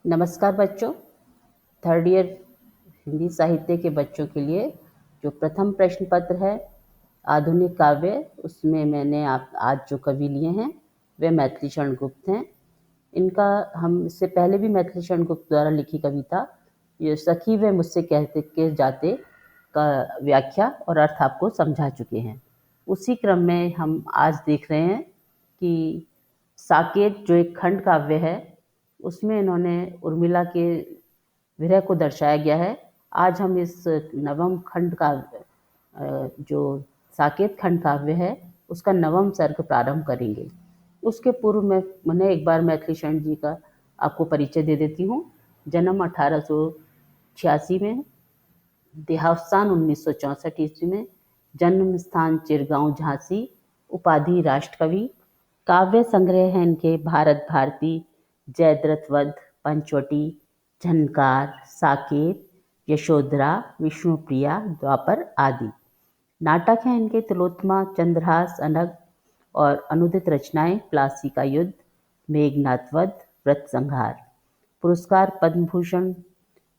नमस्कार बच्चों। Third year Hindi साहित्य के बच्चों के लिए जो प्रथम प्रश्न पत्र है आधुनिक काव्य, उसमें मैंने आप आज जो कवि लिए हैं वे मैथिली शरण गुप्त हैं। इनका हम इससे पहले भी मैथिली शरण गुप्त द्वारा लिखी कविता ये सखी वे मुझसे कहते के जाते का व्याख्या और अर्थ आपको समझा चुके हैं। उसी क्रम में हम आज देख रहे हैं कि साकेत जो एक खंड काव्य है उसमें इन्होंने उर्मिला के विरह को दर्शाया गया है। आज हम इस नवम खंड का जो साकेत खंड काव्य है उसका नवम सर्ग प्रारंभ करेंगे। उसके पूर्व मैंने एक बार मैथिली शरण जी का आपको परिचय दे देती हूँ। जन्म 1886 में, देहावसान 1964 ईस्वी में, जन्म स्थान चिरगांव झांसी, उपाधि राष्ट्रकवि। काव्य संग्रह हैं इनके भारत भारती, जयद्रथ वध, पंचवटी, झनकार, साकेत, यशोधरा, विष्णुप्रिया, द्वापर आदि। नाटक हैं इनके तिलोत्तमा, चंद्रहास, अनग और अनुदित रचनाएं प्लासी का युद्ध, मेघनाथ वध, व्रत संहार। पुरस्कार पद्म भूषण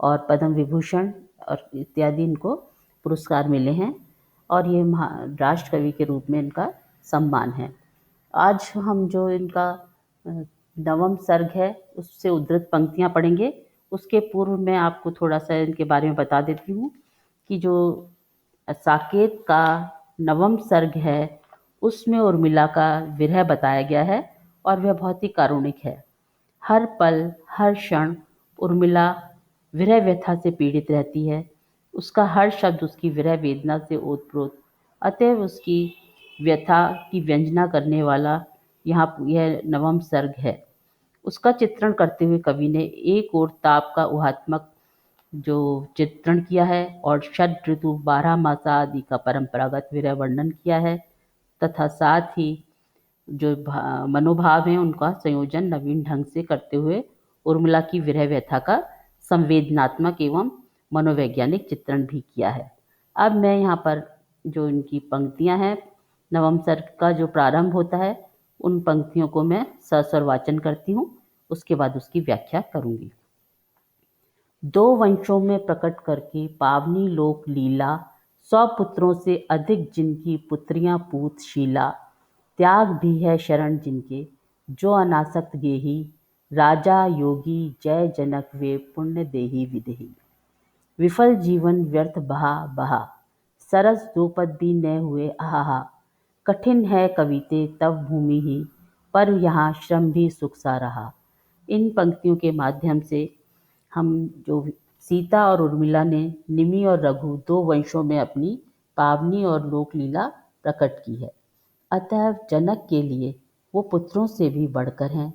और पद्म विभूषण और इत्यादि इनको पुरस्कार मिले हैं और ये राष्ट्र कवि के रूप में इनका सम्मान है। आज हम जो इनका नवम सर्ग है उससे उद्धृत पंक्तियां पढ़ेंगे। उसके पूर्व मैं आपको थोड़ा सा इनके बारे में बता देती हूँ कि जो साकेत का नवम सर्ग है उसमें उर्मिला का विरह बताया गया है और वह बहुत ही कारुणिक है। हर पल हर क्षण उर्मिला विरह व्यथा से पीड़ित रहती है। उसका हर शब्द उसकी विरह वेदना से ओतप्रोत, अतएव उसकी व्यथा की व्यंजना करने वाला यहाँ यह नवम सर्ग है। उसका चित्रण करते हुए कवि ने एक ओर ताप का ऊहात्मक जो चित्रण किया है और षड ऋतु 12 मासा आदि का परंपरागत विरह वर्णन किया है, तथा साथ ही जो मनोभाव हैं उनका संयोजन नवीन ढंग से करते हुए उर्मिला की विरह व्यथा का संवेदनात्मक एवं मनोवैज्ञानिक चित्रण भी किया है। अब मैं यहाँ पर जो इनकी पंक्तियाँ हैं, नवम सर्ग का जो प्रारंभ होता है उन पंक्तियों को मैं सस्वर वाचन करती हूँ, उसके बाद उसकी व्याख्या करूँगी। दो वंशों में प्रकट करके पावनी लोक लीला, 100 पुत्रों से अधिक जिनकी पुत्रियां पूतशीला। त्याग भी है शरण जिनके जो अनासक्त गेही, राजा योगी जय जनक वे पुण्य देही विदेही। विफल जीवन व्यर्थ बहा बहा, सरस द्रुपद भी न हुए आहा। कठिन है कविते तब भूमि ही, पर यहाँ श्रम भी सुख सा रहा। इन पंक्तियों के माध्यम से हम जो सीता और उर्मिला ने निमि और रघु दो वंशों में अपनी पावनी और लोकलीला प्रकट की है। अतः जनक के लिए वो पुत्रों से भी बढ़कर हैं,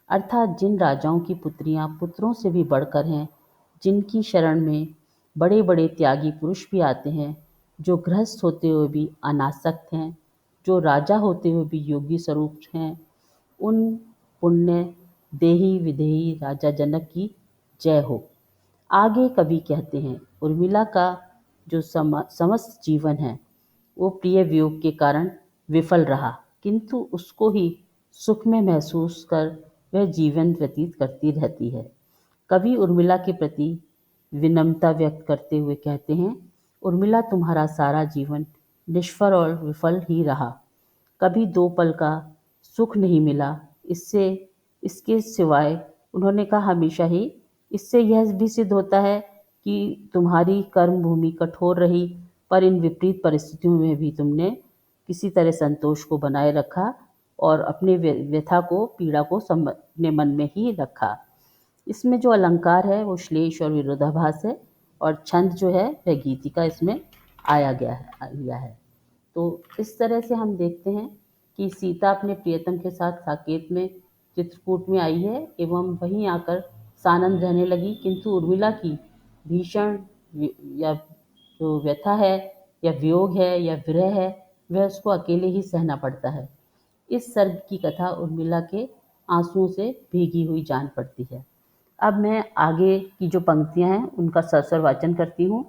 अर्थात जिन राजाओं की पुत्रियां पुत्रों से भी बढ़कर हैं, जिनकी शरण में बड़े बड़े त्यागी पुरुष भी आते हैं, जो गृहस्थ होते हुए भी अनासक्त हैं, जो राजा होते हुए भी योगी स्वरूप हैं, उन पुण्य देही विदेही राजा जनक की जय हो। आगे कवि कहते हैं, उर्मिला का जो समस्त जीवन है वो प्रिय वियोग के कारण विफल रहा, किंतु उसको ही सुख में महसूस कर वह जीवन व्यतीत करती रहती है। कवि उर्मिला के प्रति विनम्रता व्यक्त करते हुए कहते हैं, उर्मिला तुम्हारा सारा जीवन निष्फल और विफल ही रहा। कभी 2 पल का सुख नहीं मिला। इसके सिवाय उन्होंने कहा हमेशा ही इससे यह भी सिद्ध होता है कि तुम्हारी कर्म भूमि कठोर रही, पर इन विपरीत परिस्थितियों में भी तुमने किसी तरह संतोष को बनाए रखा और अपने व्यथा को पीड़ा को अपने मन में ही रखा। इसमें जो अलंकार है वो श्लेष और विरोधाभास है और छंद जो है वह गीतिका इसमें लिया है। तो इस तरह से हम देखते हैं कि सीता अपने प्रियतम के साथ साकेत में चित्रकूट में आई है एवं वहीं आकर सानंद रहने लगी, किंतु उर्मिला की भीषण या जो व्यथा है या वियोग है या विरह है वह उसको अकेले ही सहना पड़ता है। इस सर्ग की कथा उर्मिला के आंसुओं से भीगी हुई जान पड़ती है। अब मैं आगे की जो पंक्तियां हैं उनका सस्वर वाचन करती हूँ।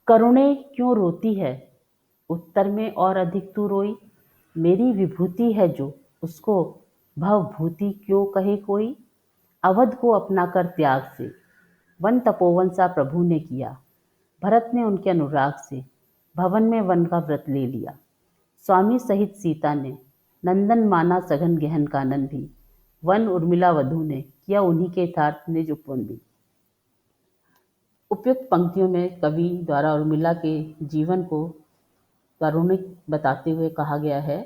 करुणे क्यों रोती है, उत्तर में और अधिक तू रोई। मेरी विभूति है जो उसको भवभूति क्यों कहे कोई। अवध को अपनाकर त्याग से वन तपोवन सा प्रभु ने किया। भरत ने उनके अनुराग से भवन में वन का व्रत ले लिया। स्वामी सहित सीता ने नंदन माना सघन गहन कानन भी। वन उर्मिला वधू ने किया उन्हीं के यथार्थ निज उपवन भी। उपयुक्त पंक्तियों में कवि द्वारा उर्मिला के जीवन को कारुणिक बताते हुए कहा गया है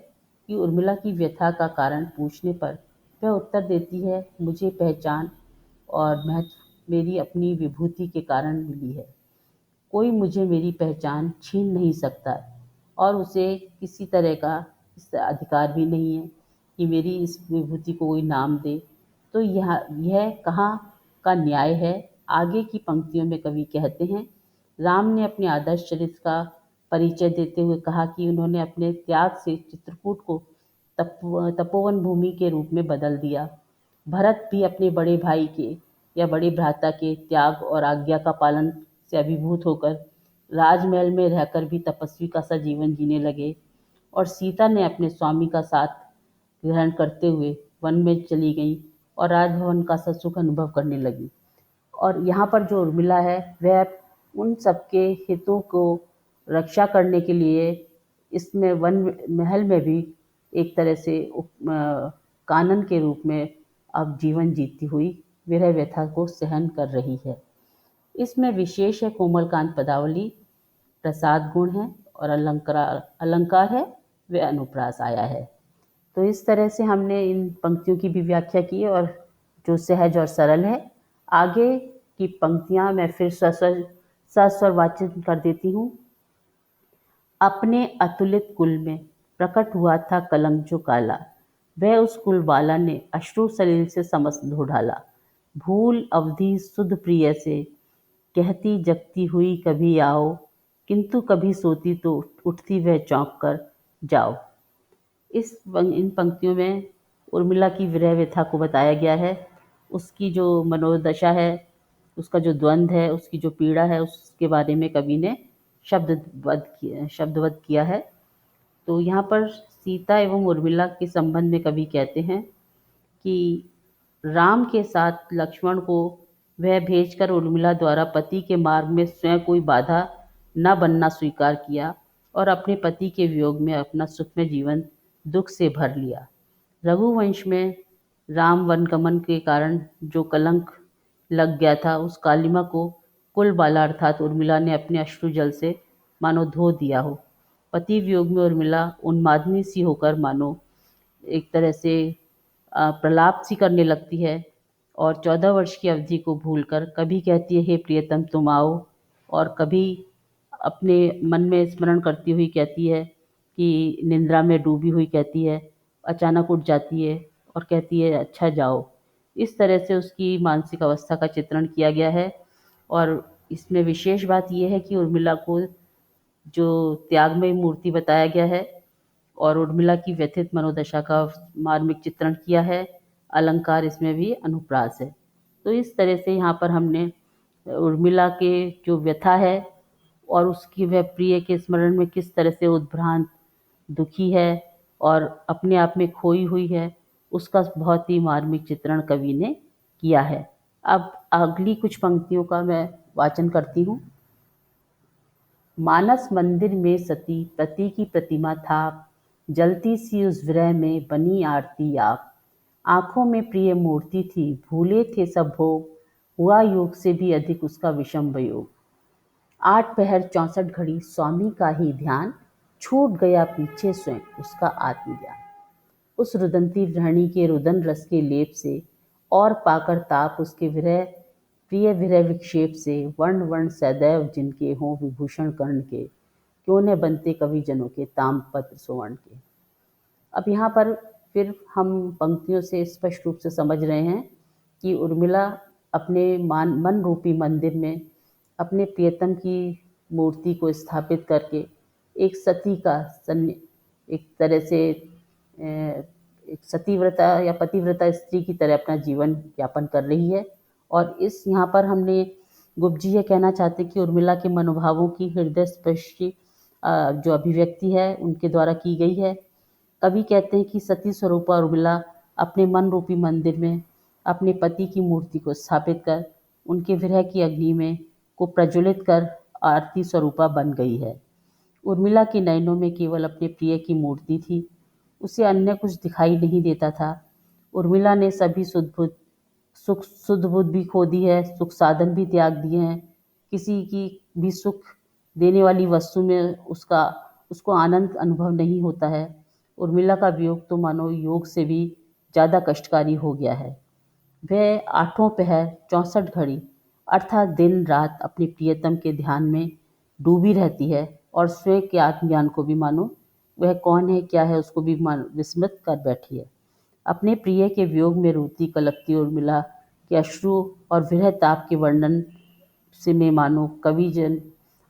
कि उर्मिला की व्यथा का कारण पूछने पर वह उत्तर देती है, मुझे पहचान और महत्व मेरी अपनी विभूति के कारण मिली है। कोई मुझे मेरी पहचान छीन नहीं सकता और उसे किसी तरह का इस अधिकार भी नहीं है कि मेरी इस विभूति को कोई नाम दे। तो यह कहाँ का न्याय है। आगे की पंक्तियों में कवि कहते हैं, राम ने अपने आदर्श चरित्र का परिचय देते हुए कहा कि उन्होंने अपने त्याग से चित्रकूट को तपोवन भूमि के रूप में बदल दिया। भरत भी अपने बड़े भाई के या बड़े भ्राता के त्याग और आज्ञा का पालन से अभिभूत होकर राजमहल में रहकर भी तपस्वी का सा जीवन जीने लगे और सीता ने अपने स्वामी का साथ ग्रहण करते हुए वन में चली गई और राजभवन का सा सुख अनुभव करने लगी। और यहाँ पर जो उर्मिला है वह उन सबके हितों को रक्षा करने के लिए इसमें वन महल में भी एक तरह से कानन के रूप में अब जीवन जीती हुई विरह व्यथा को सहन कर रही है। इसमें विशेष है कोमलकांत पदावली, प्रसाद गुण है और अलंकार है, वे अनुप्रास आया है। तो इस तरह से हमने इन पंक्तियों की भी व्याख्या की और जो सहज और सरल है। आगे की पंक्तियां मैं फिर सस्वर वाचित कर देती हूँ। अपने अतुलित कुल में प्रकट हुआ था कलंक जो काला, वह उस कुल वाला ने अश्रु सलील से समस्त धो डाला। भूल अवधि सुध प्रिय से कहती जगती हुई कभी आओ, किंतु कभी सोती तो उठती वह चौंक कर जाओ। इन पंक्तियों में उर्मिला की विरह व्यथा को बताया गया है। उसकी जो मनोदशा है, उसका जो द्वंद्व है, उसकी जो पीड़ा है, उसके बारे में कवि ने शब्दवध किया है। तो यहाँ पर सीता एवं उर्मिला के संबंध में कवि कहते हैं कि राम के साथ लक्ष्मण को वह भेजकर उर्मिला द्वारा पति के मार्ग में स्वयं कोई बाधा न बनना स्वीकार किया और अपने पति के वियोग में अपना सुखमय जीवन दुख से भर लिया। रघुवंश में राम वनगमन के कारण जो कलंक लग गया था, उस कालिमा को कुल बाला अर्थात उर्मिला ने अपने अश्रु जल से मानो धो दिया हो। पति वियोग में उर्मिला उन्मादिनी सी होकर मानो एक तरह से प्रलाप सी करने लगती है और 14 वर्ष की अवधि को भूलकर कभी कहती है, हे प्रियतम तुम आओ, और कभी अपने मन में स्मरण करती हुई कहती है कि निंद्रा में डूबी हुई कहती है, अचानक उठ जाती है और कहती है अच्छा जाओ। इस तरह से उसकी मानसिक अवस्था का चित्रण किया गया है। और इसमें विशेष बात यह है कि उर्मिला को जो त्यागमयी मूर्ति बताया गया है और उर्मिला की व्यथित मनोदशा का मार्मिक चित्रण किया है। अलंकार इसमें भी अनुप्रास है। तो इस तरह से यहाँ पर हमने उर्मिला के जो व्यथा है और उसकी वह प्रिय के स्मरण में किस तरह से उद्भ्रांत दुखी है और अपने आप में खोई हुई है, उसका बहुत ही मार्मिक चित्रण कवि ने किया है। अब अगली कुछ पंक्तियों का मैं वाचन करती हूँ। मानस मंदिर में सती पति की प्रतिमा था, जलती सी उस विरह में बनी आरती आप। आंखों में प्रिय मूर्ति थी, भूले थे सब भोग, हुआ योग से भी अधिक उसका विषम वियोग। 8 पहर 64 घड़ी स्वामी का ही ध्यान, छूट गया पीछे स्वयं उसका आत्मज्ञान। उस रुदंती गृहिणी के रुदन रस के लेप से और पाकर ताप उसके विरह प्रिय विरह विक्षेप से, वर्ण वर्ण सदैव जिनके हों विभूषण कर्ण के, क्यों न बनते कवि जनों के ताम्रपत्र सुवर्ण के। अब यहाँ पर फिर हम पंक्तियों से स्पष्ट रूप से समझ रहे हैं कि उर्मिला अपने मन रूपी मंदिर में अपने प्रियतम की मूर्ति को स्थापित करके एक सती का एक तरह से एक सतीव्रता या पतिव्रता स्त्री की तरह अपना जीवन यापन कर रही है। और इस यहाँ पर हमने गुप्त जी ये कहना चाहते कि उर्मिला के मनोभावों की हृदय स्पर्शी जो अभिव्यक्ति है उनके द्वारा की गई है। कवि कहते हैं कि सती स्वरूपा उर्मिला अपने मन रूपी मंदिर में अपने पति की मूर्ति को स्थापित कर उनके विरह की अग्नि में को प्रज्वलित कर आरती स्वरूपा बन गई है। उर्मिला के नयनों में केवल अपने प्रिय की मूर्ति थी, उसे अन्य कुछ दिखाई नहीं देता था। उर्मिला ने सभी सुध बुध भी खो दी है, सुख साधन भी त्याग दिए हैं। किसी की भी सुख देने वाली वस्तु में उसको आनंद अनुभव नहीं होता है। उर्मिला का वियोग तो मानो योग से भी ज़्यादा कष्टकारी हो गया है। वह आठों पहर 64 घड़ी अर्थात दिन रात अपने प्रियतम के ध्यान में डूबी रहती है और स्वयं के आत्मज्ञान को भी मानो वह कौन है क्या है उसको भी विस्मृत कर बैठी है। अपने प्रिय के वियोग में रोती कलपती उर्मिला के अश्रु और विरह ताप के वर्णन से में मानो कवि जन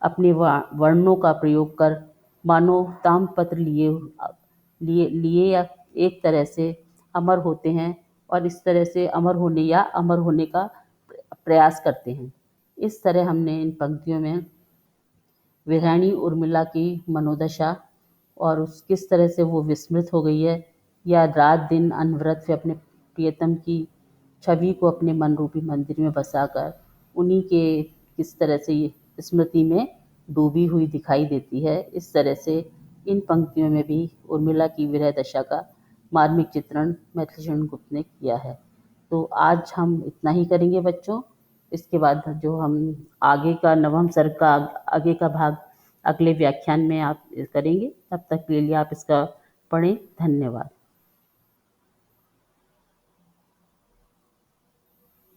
अपने वर्णों का प्रयोग कर मानो ताम्रपत्र लिए लिए लिए या एक तरह से अमर होते हैं और इस तरह से अमर होने या अमर होने का प्रयास करते हैं। इस तरह हमने इन पंक्तियों में विरहिणी उर्मिला की मनोदशा और किस तरह से वो विस्मृत हो गई है या रात दिन अनवरत से अपने प्रियतम की छवि को अपने मन रूपी मंदिर में बसाकर उन्हीं के किस तरह से ये स्मृति में डूबी हुई दिखाई देती है। इस तरह से इन पंक्तियों में भी उर्मिला की विरह दशा का मार्मिक चित्रण मैथिलीशरण गुप्त ने किया है। तो आज हम इतना ही करेंगे बच्चों। इसके बाद जो हम आगे का नवम सर्ग का आगे का भाग अगले व्याख्यान में आप करेंगे। तब तक के लिए आप इसका पढ़ें। धन्यवाद।